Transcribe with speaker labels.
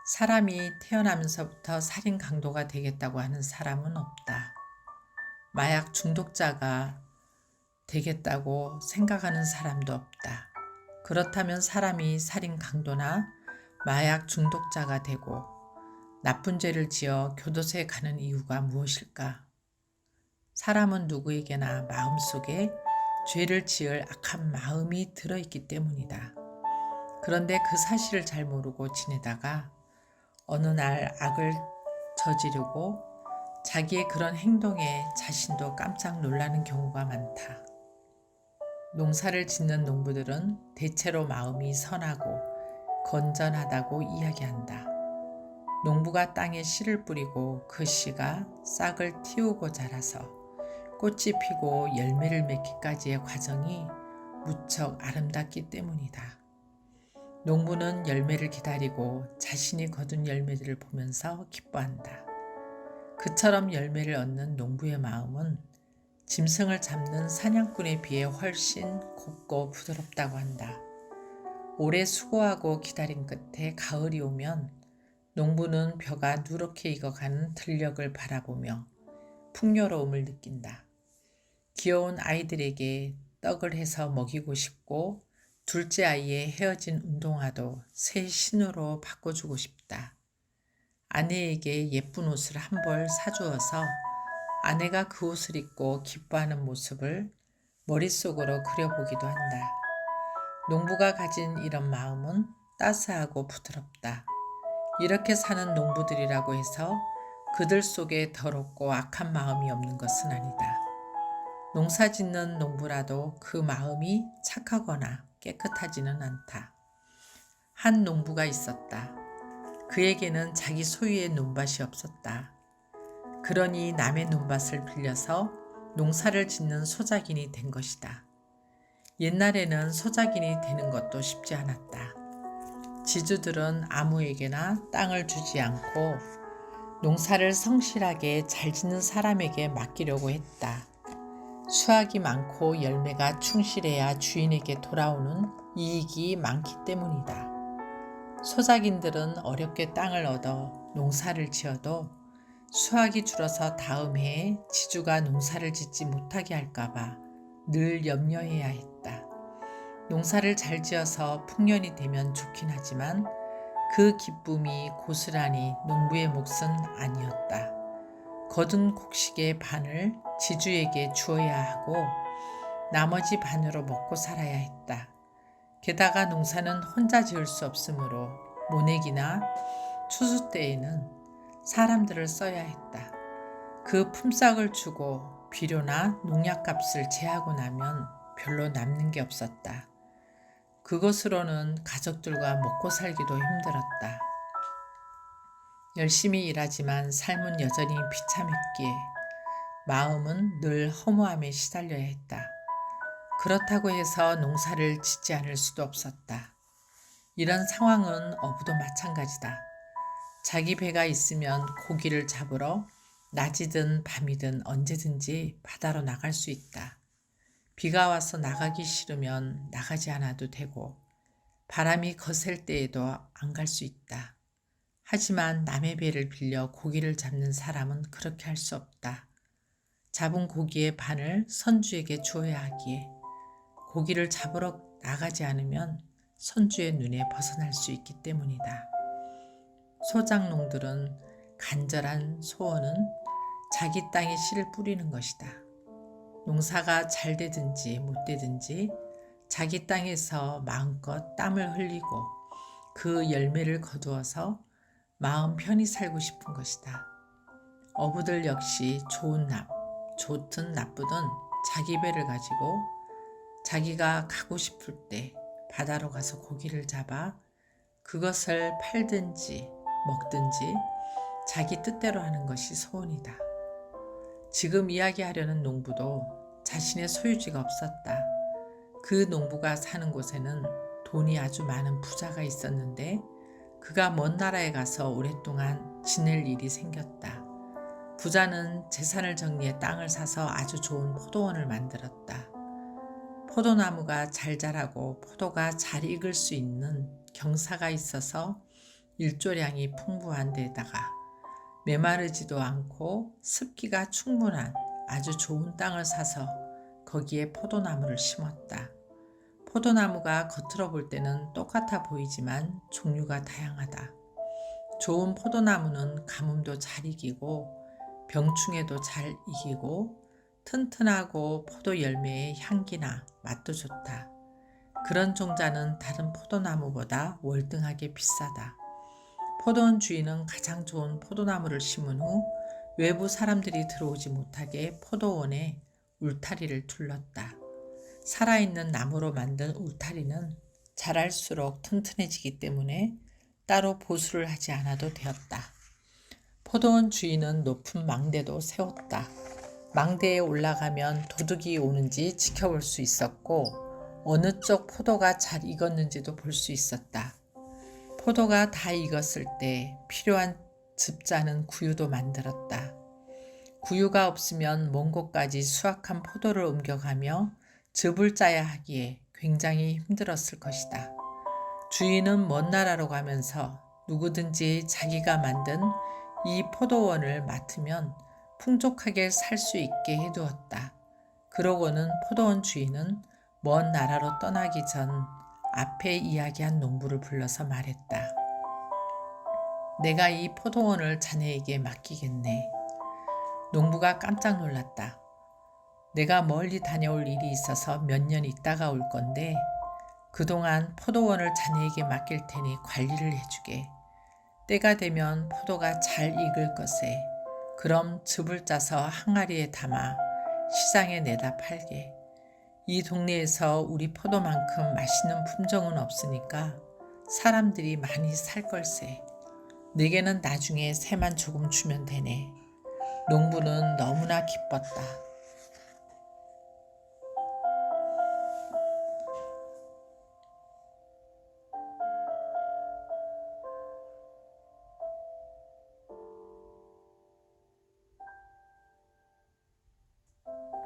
Speaker 1: 사람이 태어나면서부터 살인 강도가 되겠다고 하는 사람은 없다. 마약 중독자가 되겠다고 생각하는 사람도 없다. 그렇다면 사람이 살인 강도나 마약 중독자가 되고 나쁜 죄를 지어 교도소에 가는 이유가 무엇일까? 사람은 누구에게나 마음속에 죄를 지을 악한 마음이 들어있기 때문이다. 그런데 그 사실을 잘 모르고 지내다가 어느 날 악을 저지르고 자기의 그런 행동에 자신도 깜짝 놀라는 경우가 많다. 농사를 짓는 농부들은 대체로 마음이 선하고 건전하다고 이야기한다. 농부가 땅에 씨를 뿌리고 그 씨가 싹을 틔우고 자라서 꽃이 피고 열매를 맺기까지의 과정이 무척 아름답기 때문이다. 농부는 열매를 기다리고 자신이 거둔 열매들을 보면서 기뻐한다. 그처럼 열매를 얻는 농부의 마음은 짐승을 잡는 사냥꾼에 비해 훨씬 곱고 부드럽다고 한다. 오래 수고하고 기다린 끝에 가을이 오면 농부는 벼가 누렇게 익어가는 들녘을 바라보며 풍요로움을 느낀다. 귀여운 아이들에게 떡을 해서 먹이고 싶고 둘째 아이의 헤어진 운동화도 새 신으로 바꿔주고 싶다. 아내에게 예쁜 옷을 한 벌 사주어서 아내가 그 옷을 입고 기뻐하는 모습을 머릿속으로 그려보기도 한다. 농부가 가진 이런 마음은 따스하고 부드럽다. 이렇게 사는 농부들이라고 해서 그들 속에 더럽고 악한 마음이 없는 것은 아니다. 농사 짓는 농부라도 그 마음이 착하거나 깨끗하지는 않다. 한 농부가 있었다. 그에게는 자기 소유의 논밭이 없었다. 그러니 남의 논밭을 빌려서 농사를 짓는 소작인이 된 것이다. 옛날에는 소작인이 되는 것도 쉽지 않았다. 지주들은 아무에게나 땅을 주지 않고 농사를 성실하게 잘 짓는 사람에게 맡기려고 했다. 수확이 많고 열매가 충실해야 주인에게 돌아오는 이익이 많기 때문이다. 소작인들은 어렵게 땅을 얻어 농사를 지어도 수확이 줄어서 다음 해에 지주가 농사를 짓지 못하게 할까봐 늘 염려해야 했다. 농사를 잘 지어서 풍년이 되면 좋긴 하지만 그 기쁨이 고스란히 농부의 몫은 아니었다. 거둔 곡식의 반을 지주에게 주어야 하고 나머지 반으로 먹고 살아야 했다. 게다가 농사는 혼자 지을 수 없으므로 모내기나 추수 때에는 사람들을 써야 했다. 그 품삯을 주고 비료나 농약값을 제하고 나면 별로 남는 게 없었다. 그것으로는 가족들과 먹고 살기도 힘들었다. 열심히 일하지만 삶은 여전히 비참했기에 마음은 늘 허무함에 시달려야 했다. 그렇다고 해서 농사를 짓지 않을 수도 없었다. 이런 상황은 어부도 마찬가지다. 자기 배가 있으면 고기를 잡으러 낮이든 밤이든 언제든지 바다로 나갈 수 있다. 비가 와서 나가기 싫으면 나가지 않아도 되고 바람이 거셀 때에도 안 갈 수 있다. 하지만 남의 배를 빌려 고기를 잡는 사람은 그렇게 할 수 없다. 잡은 고기의 반을 선주에게 주어야 하기에 고기를 잡으러 나가지 않으면 선주의 눈에 벗어날 수 있기 때문이다. 소작농들은 간절한 소원은 자기 땅에 씨를 뿌리는 것이다. 농사가 잘 되든지 못 되든지 자기 땅에서 마음껏 땀을 흘리고 그 열매를 거두어서 마음 편히 살고 싶은 것이다. 어부들 역시 좋든 나쁘든 자기 배를 가지고 자기가 가고 싶을 때 바다로 가서 고기를 잡아 그것을 팔든지 먹든지 자기 뜻대로 하는 것이 소원이다. 지금 이야기하려는 농부도 자신의 소유지가 없었다. 그 농부가 사는 곳에는 돈이 아주 많은 부자가 있었는데 그가 먼 나라에 가서 오랫동안 지낼 일이 생겼다. 부자는 재산을 정리해 땅을 사서 아주 좋은 포도원을 만들었다. 포도나무가 잘 자라고 포도가 잘 익을 수 있는 경사가 있어서 일조량이 풍부한 데다가 메마르지도 않고 습기가 충분한 아주 좋은 땅을 사서 거기에 포도나무를 심었다. 포도나무가 겉으로 볼 때는 똑같아 보이지만 종류가 다양하다. 좋은 포도나무는 가뭄도 잘 이기고 병충해도 잘 이기고 튼튼하고 포도 열매의 향기나 맛도 좋다. 그런 종자는 다른 포도나무보다 월등하게 비싸다. 포도원 주인은 가장 좋은 포도나무를 심은 후 외부 사람들이 들어오지 못하게 포도원에 울타리를 둘렀다. 살아있는 나무로 만든 울타리는 자랄수록 튼튼해지기 때문에 따로 보수를 하지 않아도 되었다. 포도원 주인은 높은 망대도 세웠다. 망대에 올라가면 도둑이 오는지 지켜볼 수 있었고 어느 쪽 포도가 잘 익었는지도 볼 수 있었다. 포도가 다 익었을 때 필요한 즙 짜는 구유도 만들었다. 구유가 없으면 먼 곳까지 수확한 포도를 옮겨가며 즙을 짜야 하기에 굉장히 힘들었을 것이다. 주인은 먼 나라로 가면서 누구든지 자기가 만든 이 포도원을 맡으면 풍족하게 살 수 있게 해두었다. 그러고는 포도원 주인은 먼 나라로 떠나기 전 앞에 이야기한 농부를 불러서 말했다. 내가 이 포도원을 자네에게 맡기겠네. 농부가 깜짝 놀랐다. 내가 멀리 다녀올 일이 있어서 몇 년 있다가 올 건데 그동안 포도원을 자네에게 맡길 테니 관리를 해주게. 때가 되면 포도가 잘 익을 것에 그럼 즙을 짜서 항아리에 담아 시장에 내다 팔게. 이 동네에서 우리 포도만큼 맛있는 품종은 없으니까 사람들이 많이 살 걸세. 내게는 나중에 새만 조금 주면 되네. 농부는 너무나 기뻤다.